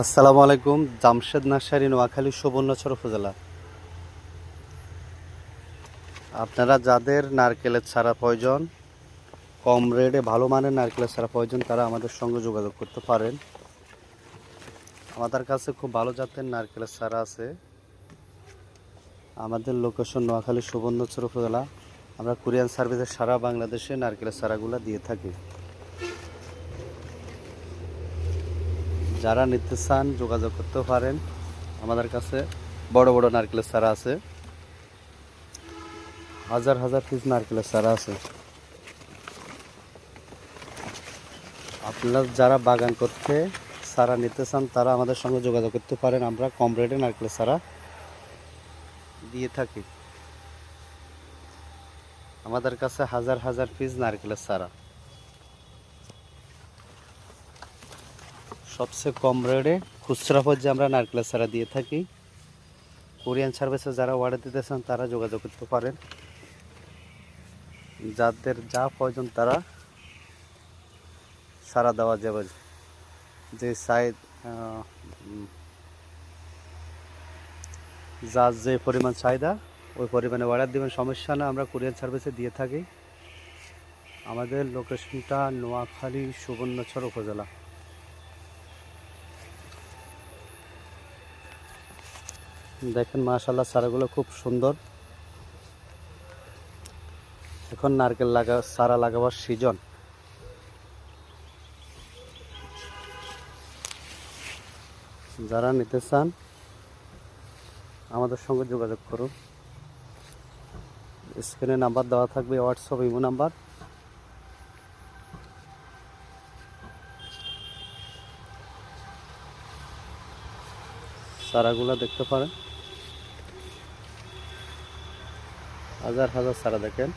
আসসালামু আলাইকুম। জামশেদ নার্সারি, নোয়াখালী, সুবর্ণচর উপজেলা। আপনারা যাদের নারকেলের চারা প্রয়োজন, কম রেটে ভালো মানের নারকেলের চারা প্রয়োজন, তারা আমাদের সঙ্গে যোগাযোগ করতে পারেন। আমাদের কাছে খুব ভালো জাতের নারকেলের চারা আছে। আমাদের লোকেশন নোয়াখালী, সুবর্ণচর উপজেলা। আমরা কুরিয়ান সার্ভিসে সারা বাংলাদেশে নারকেলের চারাগুলো দিয়ে থাকি। যারা নিতে চান যোগাযোগ করতে পারেন। আমাদের কাছে বড় বড় নারকেলের চারা আছে, হাজার হাজার পিস নারকেলের চারা আছে। আপনারা যারা বাগান করতে চারা নিতে চান তারা আমাদের সঙ্গে যোগাযোগ করতে পারেন। আমরা কম রেটে নারকেলের চারা দিয়ে থাকি। আমাদের কাছে হাজার হাজার পিস নারকেলের চারা সবচেয়ে কম রেটে খুচরা পর্যায়ে আমরা নারকেলের চারা দিয়ে থাকি। কোরিয়ান সার্ভিসে যারা অর্ডার দিতে চান তারা যোগাযোগ করতে পারেন। যাদের যা প্রয়োজন তারা সারা দেওয়া যাবে। যে সাইজ যার যে পরিমাণ চাহিদা ওই পরিমাণে অর্ডার দেবেন, সমস্যা না, আমরা কুরিয়ার সার্ভিসে দিয়ে থাকি। আমাদের লোকেশনটা নোয়াখালী, সুবর্ণচর উপজেলা। দেখেন মাশাআল্লাহ, চারাগুলো খুব সুন্দর। এখন নারকেল চারা লাগাবার সিজন। যারা নিতে চান আমাদের সঙ্গে যোগাযোগ করুন। স্ক্রিনে নাম্বার দেওয়া থাকবে, হোয়াটসঅ্যাপ, ইমো নাম্বার। চারাগুলো দেখতে পারেন, হাজার হাজার চারা দেখেন।